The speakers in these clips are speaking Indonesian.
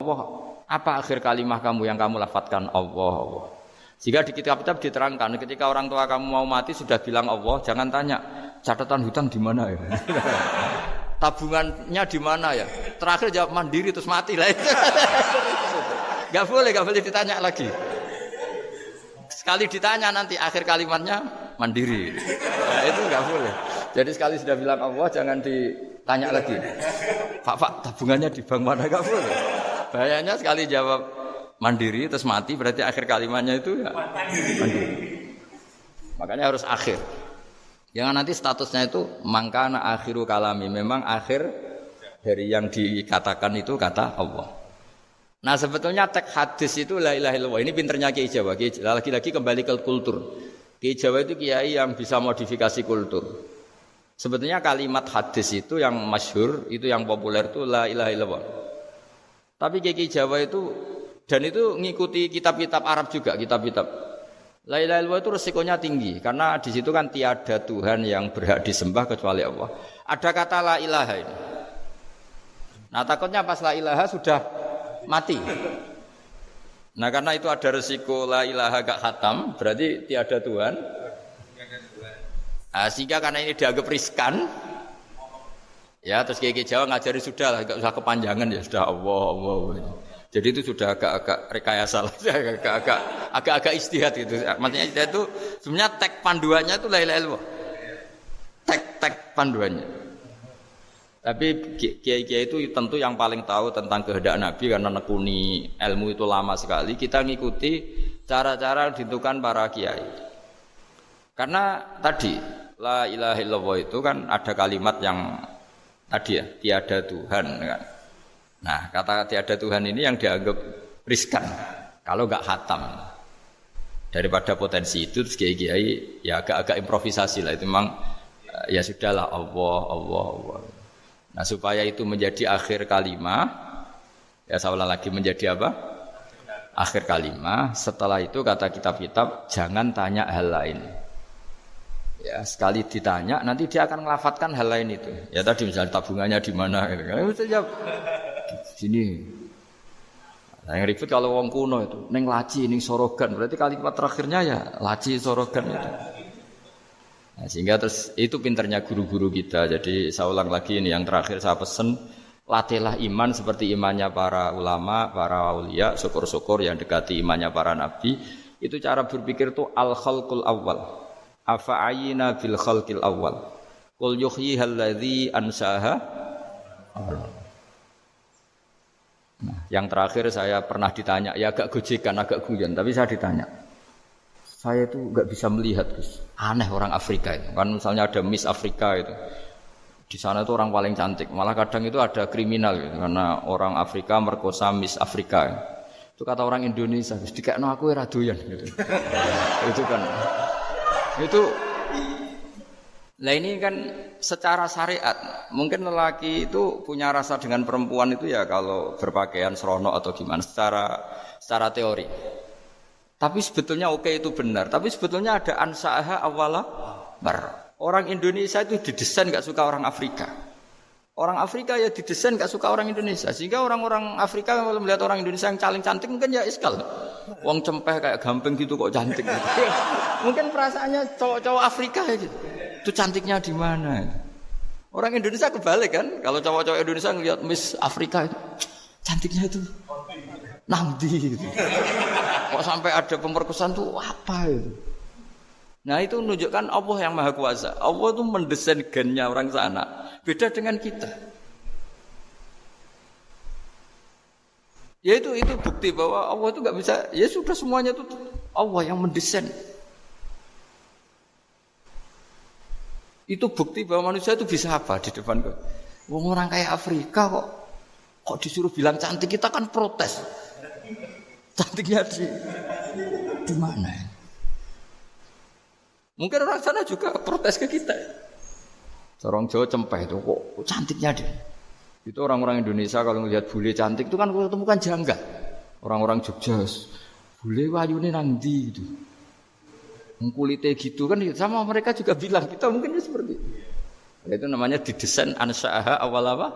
Allah, apa akhir kalimat kamu yang kamu lafadzkan Allah, Allah. Jika di kitab-kitab diterangkan, ketika orang tua kamu mau mati sudah bilang Allah, jangan tanya catatan hutang di mana ya, tabungannya di mana ya. Terakhir jawab mandiri terus mati lah. Gak boleh ditanya lagi. Sekali ditanya nanti akhir kalimatnya mandiri. Nah, itu gak boleh. Jadi sekali sudah bilang Allah jangan ditanya lagi. Pak, tabungannya di bank mana? Gak boleh. Bahayanya sekali jawab mandiri terus mati berarti akhir kalimatnya itu ya mandiri. Makanya harus akhir. Jangan nanti statusnya itu mangkana akhiru kalami, memang akhir dari yang dikatakan itu kata Allah. Nah sebetulnya teks hadis itu la ilaha illallah. Ini pinternya Kiai Jawa. Lagi-lagi kembali ke kultur. Kiai Jawa itu kiai yang bisa modifikasi kultur. Sebetulnya kalimat hadis itu yang masyhur, itu yang populer itu la ilaha illallah. Tapi Kiai Jawa itu dan itu ngikuti kitab-kitab Arab juga, kitab-kitab. La ilaha illallah itu resikonya tinggi karena di situ kan tiada Tuhan yang berhak disembah kecuali Allah. Ada kata la ilaha ini. Nah, takutnya pas la ilaha sudah mati. Nah, karena itu ada resiko la ilaha gak khatam, berarti tiada Tuhan. Nah, sehingga karena ini dianggap riskan. Ya, terus Kiai Jawa ngajari sudah lah, enggak usah kepanjangan ya, sudah Allah. Jadi itu sudah agak-agak rekayasa lah, agak-agak istihad gitu. Maksudnya istihad itu sebenarnya teks panduannya itu la ilaha illallah. Teks panduannya. Tapi kiai-kiai itu tentu yang paling tahu tentang kehendak Nabi karena nekuni ilmu itu lama sekali. Kita ngikuti cara-cara ditentukan para kiai. Karena tadi la ilaha illallah itu kan ada kalimat yang tadi ya, tiada Tuhan kan. Nah, kata tiada Tuhan ini yang dianggap riskan kalau enggak khatam. Daripada potensi itu terus kiai-kiai ya agak-agak improvisasi lah, itu memang ya sudahlah Allah. Nah, supaya itu menjadi akhir kalimat, ya saya ulang lagi menjadi apa? Akhir kalimat. Setelah itu kata kitab-kitab jangan tanya hal lain. Ya, sekali ditanya nanti dia akan ngelafatkan hal lain itu. Ya tadi misalnya tabungannya di mana gitu. Mesti jawab sini. Nah, yang ribet kalau wong kuno itu ning laci, ning sorogan, berarti kalimat terakhirnya ya laci sorogan itu. Nah, sehingga terus itu pinternya guru-guru kita. Jadi saya ulang lagi ini yang terakhir saya pesen, latihlah iman seperti imannya para ulama, para aulia, syukur-syukur yang dekati imannya para nabi. Itu cara berpikir itu al-khalqul awal. Afa'ayina bil khalqil awal. Qul yuhyihal ladzi ansaha. Nah, yang terakhir saya pernah ditanya, ya agak gojekan, agak guyon, tapi saya ditanya. Saya itu enggak bisa melihat, Gus. Aneh orang Afrika itu. Kan misalnya ada Miss Afrika itu. Di sana itu orang paling cantik. Malah kadang itu ada kriminal gitu, karena orang Afrika merkosa Miss Afrika. Itu kata orang Indonesia, Gus, dikekno aku ora doyan gitu. Itu kan. Itu lah ini kan secara syariat mungkin lelaki itu punya rasa dengan perempuan itu ya kalau berpakaian serono atau gimana secara teori. Tapi sebetulnya oke itu benar. Tapi sebetulnya ada ansaha awala bar. Orang Indonesia itu didesain enggak suka orang Afrika. Orang Afrika ya didesain enggak suka orang Indonesia. Sehingga orang-orang Afrika kalau melihat orang Indonesia yang paling cantik mungkin ya iskal. Wong cempeh kayak gampang gitu kok cantik gitu. Mungkin perasaannya cowok-cowok Afrika ya gitu. Itu cantiknya di mana? Orang Indonesia kebalik kan? Kalau cowok-cowok Indonesia ngelihat Miss Afrika itu cantiknya itu nangdi gitu. Kok sampai ada pemerkosaan tuh apa itu? Nah itu menunjukkan Allah yang Maha Kuasa. Allah itu mendesain gennya orang sana. Beda dengan kita. Ya itu bukti bahwa Allah itu nggak bisa. Ya sudah semuanya itu Allah yang mendesain. Itu bukti bahwa manusia itu bisa apa di depan kau. Orang kayak Afrika kok disuruh bilang cantik, kita kan protes. Cantiknya di mana? Mungkin orang sana juga protes ke kita. Orang Jawa cempeh itu kok cantiknya dia. Itu orang-orang Indonesia kalau melihat bule cantik itu kan ketemu kan janggal. Orang-orang Jogja, bule wayune nang ndi gitu. Kulitnya gitu kan sama mereka juga bilang kita mungkin seperti itu. Itu namanya didesain ansaaha awal apa?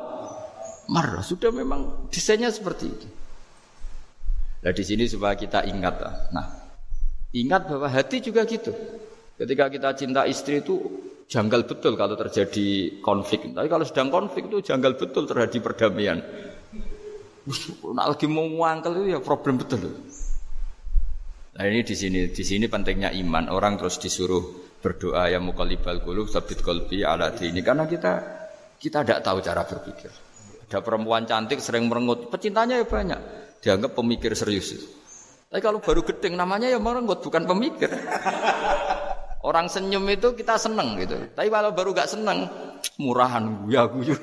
Mar sudah memang desainnya seperti itu. Nah di sini supaya kita ingat. Nah, ingat bahwa hati juga gitu. Ketika kita cinta istri itu janggal betul kalau terjadi konflik. Tapi kalau sedang konflik itu janggal betul terjadi perdamaian. Nak lagi mau ngangkel itu ya problem betul. Nah ini di sini pentingnya iman. Orang terus disuruh berdoa ya muqallibal qulub tsabbit qalbi ala dini, karena kita tidak tahu cara berpikir. Ada perempuan cantik sering merengut, pecintanya ya banyak, dianggap pemikir serius. Tapi kalau baru gedeng namanya ya merengut, bukan pemikir. Orang senyum itu kita seneng gitu. Tapi kalau baru gak seneng, murahan guyu.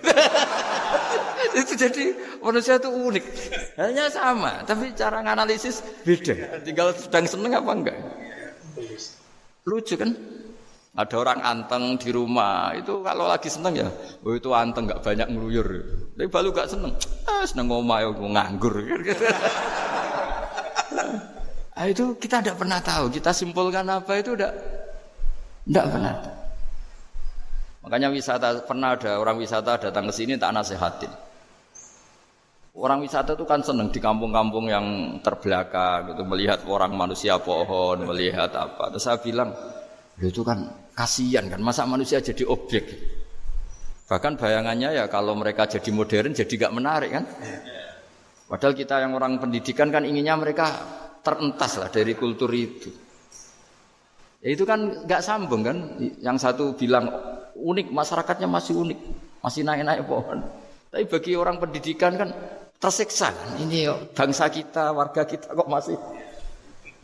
Itu jadi manusia itu unik. Hanya sama, tapi cara nganalisis beda. Tinggal sedang seneng apa enggak. Lucu kan? Ada orang anteng di rumah, itu kalau lagi seneng ya, oh itu anteng gak banyak ngeluyur. Tapi baru gak seneng, seneng ngomah nganggur. Nah, itu kita tidak pernah tahu. Kita simpulkan apa itu tidak pernah tahu. Makanya wisata, pernah ada orang wisata datang ke sini tak nasihatin. Orang wisata itu kan senang di kampung-kampung yang terbelakang gitu, melihat orang manusia pohon, melihat apa. Terus saya bilang, itu kan kasihan kan, masa manusia jadi objek. Bahkan bayangannya ya kalau mereka jadi modern jadi gak menarik kan. Padahal kita yang orang pendidikan kan inginnya mereka terentas lah dari kultur itu. Ya itu kan gak sambung kan. Yang satu bilang unik, masyarakatnya masih unik, masih naik-naik pohon. Tapi bagi orang pendidikan kan tersiksa kan. Ini bangsa kita, warga kita kok masih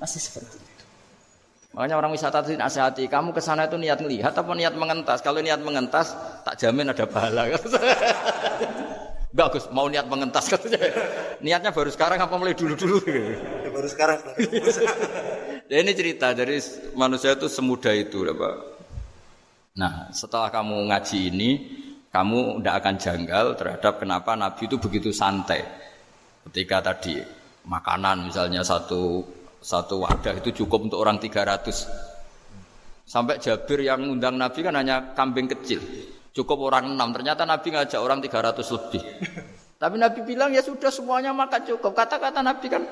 seperti itu. Makanya orang wisata itu nasihati, kamu ke sana itu niat melihat apa niat mengentas? Kalau niat mengentas, tak jamin ada pahala. Bagus, mau niat mengentas katanya. Niatnya baru sekarang apa mulai dulu-dulu? Ya, baru sekarang. Ya, ini cerita dari manusia itu semudah itu, Pak. Nah, setelah kamu ngaji ini, kamu tidak akan janggal terhadap kenapa Nabi itu begitu santai. Ketika tadi makanan misalnya satu wadah itu cukup untuk orang 300. Sampai Jabir yang ngundang Nabi kan hanya kambing kecil, cukup orang 6. Ternyata Nabi ngajak orang 300 lebih. Tapi Nabi bilang ya sudah semuanya makan cukup. Kata-kata Nabi kan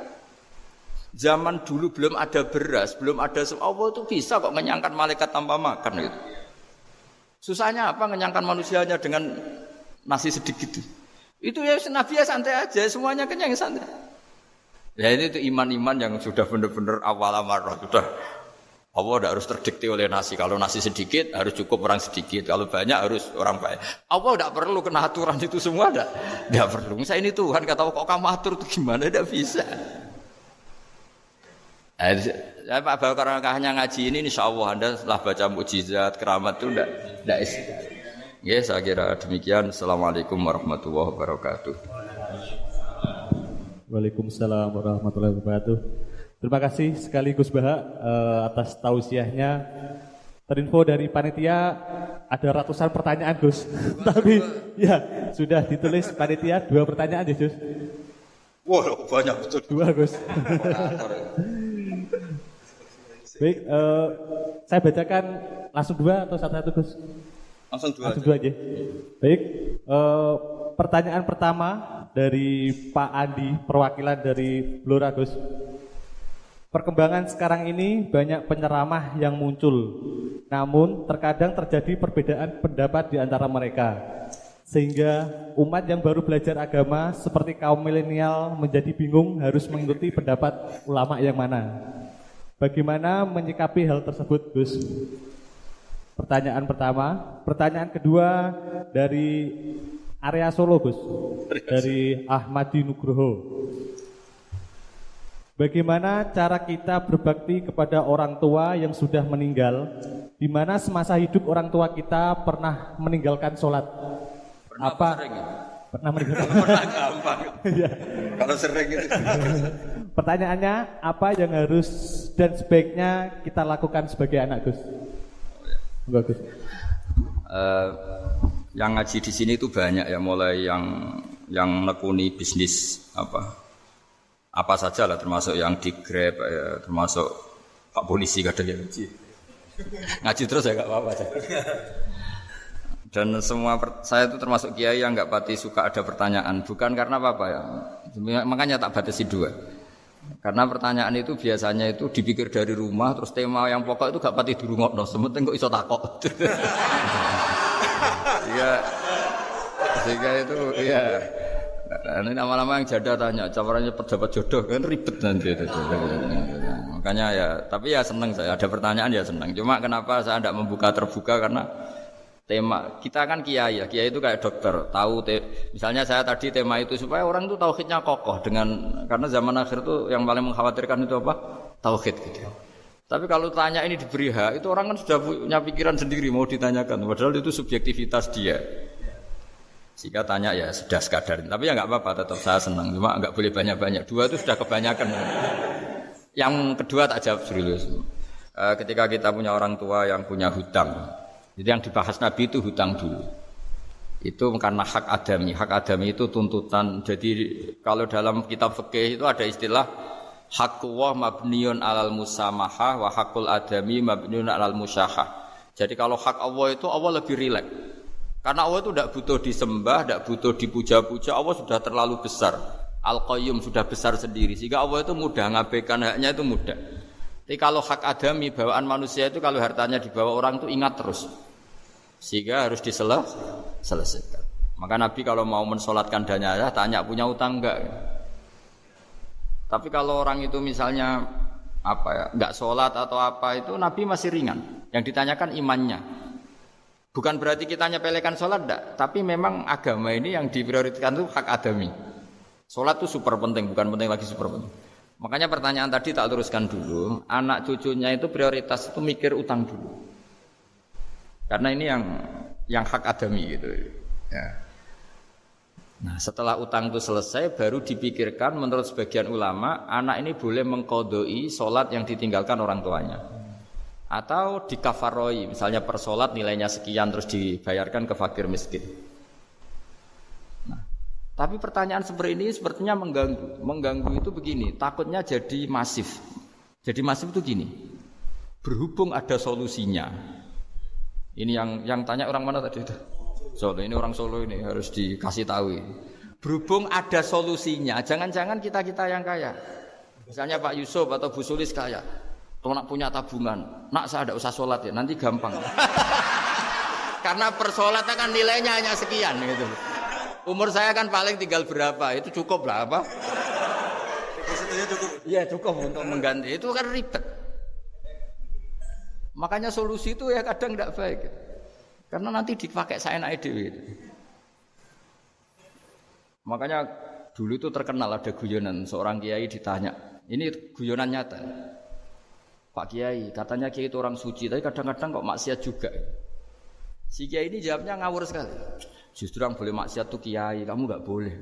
zaman dulu belum ada beras, belum ada Allah itu bisa kok mengenyangkan malaikat tanpa makan gitu. Susahnya apa mengenyangkan manusianya dengan nasi sedikit itu ya Nabi ya santai aja, semuanya kenyang santai. Ya ini itu iman-iman yang sudah benar-benar awal amarah, sudah Allah tidak harus terdikte oleh nasi. Kalau nasi sedikit harus cukup orang sedikit, kalau banyak harus orang banyak. Allah tidak perlu kena aturan itu semua, tidak perlu. Misalnya ini Tuhan kata kok kamu atur itu gimana, tidak bisa. Saya Pak Bakar hanya ngaji ini insya Allah Anda setelah baca mukjizat, keramat itu tidak istilah. Ya saya kira demikian. Assalamualaikum warahmatullahi wabarakatuh. Waalaikumsalam warahmatullahi wabarakatuh. Terima kasih sekali Gus Baha atas tausiahnya. Terinfo dari panitia ada ratusan pertanyaan Gus. Tapi ya sudah ditulis panitia 2 pertanyaan ya Gus. Wah banyak betul. 2 Gus. Baik, saya bacakan langsung 2 atau satu-satu Gus? Langsung 2 aja. Baik, pertanyaan pertama dari Pak Andi, perwakilan dari Blora Gus. Perkembangan sekarang ini banyak penceramah yang muncul, namun terkadang terjadi perbedaan pendapat di antara mereka, sehingga umat yang baru belajar agama seperti kaum milenial menjadi bingung harus mengikuti pendapat ulama yang mana. Bagaimana menyikapi hal tersebut, Gus? Pertanyaan pertama. Pertanyaan kedua dari area Solo, Gus, dari Ahmadi Nugroho. Bagaimana cara kita berbakti kepada orang tua yang sudah meninggal, di mana semasa hidup orang tua kita pernah meninggalkan sholat? Pernah meninggalkan? Pernah gampang. Ya. Kalau sering gitu. Pertanyaannya, apa yang harus dan sebaiknya kita lakukan sebagai anak Gus? Enggak Gus. Yang ngaji di sini itu banyak ya, mulai yang nekuni bisnis apa saja lah, termasuk yang di Grab ya, termasuk Pak Polisi kadang yang ngaji terus ya nggak apa-apa. Dan semua saya itu termasuk kiai yang nggak pati suka ada pertanyaan, bukan karena apa ya, makanya tak batasi 2. Karena pertanyaan itu biasanya itu dipikir dari rumah, terus tema yang pokok itu gak pati dirungokno, sementing kok iso takok. Iya. Sehingga itu iya. Nah, ini lama-lama yang janda tanya, caranya pejabat jodoh kan ribet nanti itu. Makanya ya, tapi ya senang saya ada pertanyaan ya senang. Cuma kenapa saya tidak membuka terbuka karena tema kita kan kiai ya, kiai itu kayak dokter, tahu misalnya saya tadi tema itu supaya orang itu tauhidnya kokoh dengan karena zaman akhir itu yang paling mengkhawatirkan itu apa? Tauhid gitu. Tapi kalau tanya ini diberi hak, itu orang kan sudah punya pikiran sendiri mau ditanyakan, padahal itu subjektivitas dia. Jika tanya ya sudah sekadar, tapi ya nggak apa-apa, tetap saya senang, cuma nggak boleh banyak-banyak. Dua itu sudah kebanyakan. Yang kedua tak jawab serius. Ketika kita punya orang tua yang punya hutang. Jadi yang dibahas Nabi itu hutang dulu. Itu karena hak adami. Hak adami itu tuntutan. Jadi kalau dalam kitab fikih itu ada istilah haqqullah mabniun alal musamahah wa haqqul adami mabniun alal musyahah. Jadi kalau hak Allah itu Allah lebih rileks. Karena Allah itu tidak butuh disembah, tidak butuh dipuja-puja. Allah sudah terlalu besar. Al-Qayyum sudah besar sendiri. Sehingga Allah itu mudah ngabaikan haknya itu mudah. Tapi kalau hak adami bawaan manusia itu kalau hartanya dibawa orang itu ingat terus. Sehingga harus diselesaikan. Maka Nabi kalau mau mensolatkan jenazah tanya punya utang enggak. Tapi kalau orang itu misalnya apa ya, enggak sholat atau apa itu Nabi masih ringan. Yang ditanyakan imannya. Bukan berarti kita nyepelekan sholat enggak, tapi memang agama ini yang diprioritaskan itu hak adami. Sholat itu super penting, bukan penting lagi super penting. Makanya pertanyaan tadi tak teruskan dulu, anak cucunya itu prioritas itu mikir utang dulu. Karena ini yang hak adami gitu. Ya. Nah, setelah utang itu selesai baru dipikirkan menurut sebagian ulama, anak ini boleh mengqodoi sholat yang ditinggalkan orang tuanya. Atau dikafaroi, misalnya per sholat nilainya sekian terus dibayarkan ke fakir miskin. Nah, tapi pertanyaan seperti ini sepertinya mengganggu. Mengganggu itu begini, takutnya jadi masif. Jadi masif itu gini, berhubung ada solusinya. Ini yang tanya orang mana tadi itu? Solo, ini orang Solo ini harus dikasih tahu. Berhubung ada solusinya, jangan-jangan kita yang kaya. Misalnya Pak Yusuf atau Bu Sulis kaya. Kalau nak punya tabungan, nak saya tidak usah sholat ya, nanti gampang. Karena per sholatnya kan nilainya hanya sekian gitu. Umur saya kan paling tinggal berapa, itu cukup berapa? Depositonya cukup. Iya cukup untuk mengganti, itu kan ribet. Makanya solusi itu ya kadang tidak baik. Karena nanti dipakai seenake dhewe. Makanya dulu itu terkenal ada guyonan seorang kiai ditanya. Ini guyonan nyata. Pak Kiai, katanya Kiai itu orang suci, tapi kadang-kadang kok maksiat juga. Si Kiai ini jawabnya ngawur sekali. Justru yang boleh maksiat tuh Kiai, kamu enggak boleh.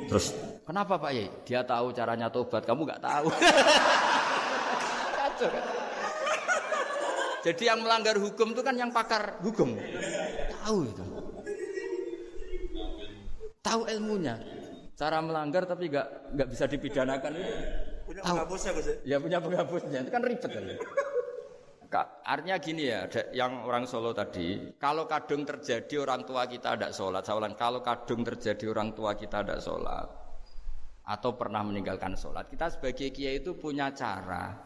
Terus, kenapa Pak Kiai? Dia tahu caranya tobat, kamu enggak tahu. Kacau kan? Jadi yang melanggar hukum itu kan yang pakar hukum. Tahu itu. Tahu ilmunya. Cara melanggar tapi enggak bisa dipidanakan itu. Punya penghapusnya Gus. Ya punya penghapusnya. Itu kan ribet kan. Artinya gini ya, yang orang Solo tadi, kalau kadung terjadi orang tua kita tidak sholat, saya ulang, kalau kadung terjadi orang tua kita tidak sholat atau pernah meninggalkan sholat, kita sebagai kiai itu punya cara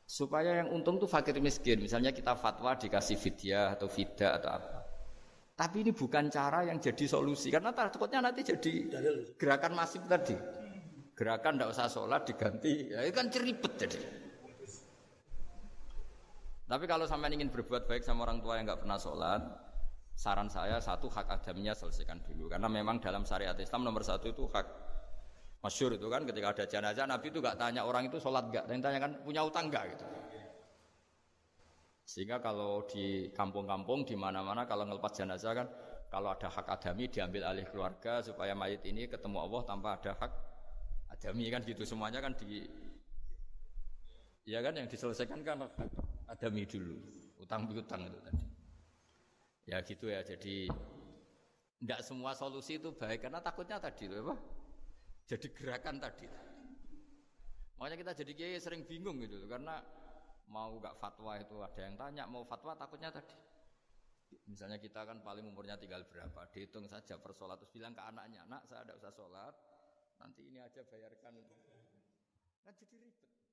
supaya yang untung tuh fakir miskin. Misalnya kita fatwa dikasih fidyah atau fida atau apa. Tapi ini bukan cara yang jadi solusi karena takutnya nanti jadi gerakan masif tadi. Gerakan tidak usah sholat diganti, ya itu kan ceribet jadi. Tapi kalau sampai ingin berbuat baik sama orang tua yang nggak pernah sholat, saran saya satu hak adaminya selesaikan dulu. Karena memang dalam syariat Islam nomor satu itu hak masyhur itu kan ketika ada jenazah Nabi itu enggak tanya orang itu sholat enggak, dan tanyakan punya utang enggak gitu. Sehingga kalau di kampung-kampung di mana-mana kalau ngelepas jenazah kan kalau ada hak adami diambil alih keluarga supaya mayit ini ketemu Allah tanpa ada hak adami kan gitu semuanya kan ya kan yang diselesaikan kan adami dulu, utang piutang itu tadi. Ya gitu ya, jadi enggak semua solusi itu baik karena takutnya tadi apa? Jadi gerakan tadi. Makanya kita jadi kiai sering bingung gitu karena mau enggak fatwa itu ada yang tanya, mau fatwa takutnya tadi. Misalnya kita kan paling umurnya tinggal berapa, dihitung saja per sholat terus bilang ke anaknya, nak saya tidak usah sholat, nanti ini aja bayarkan jadi ribet.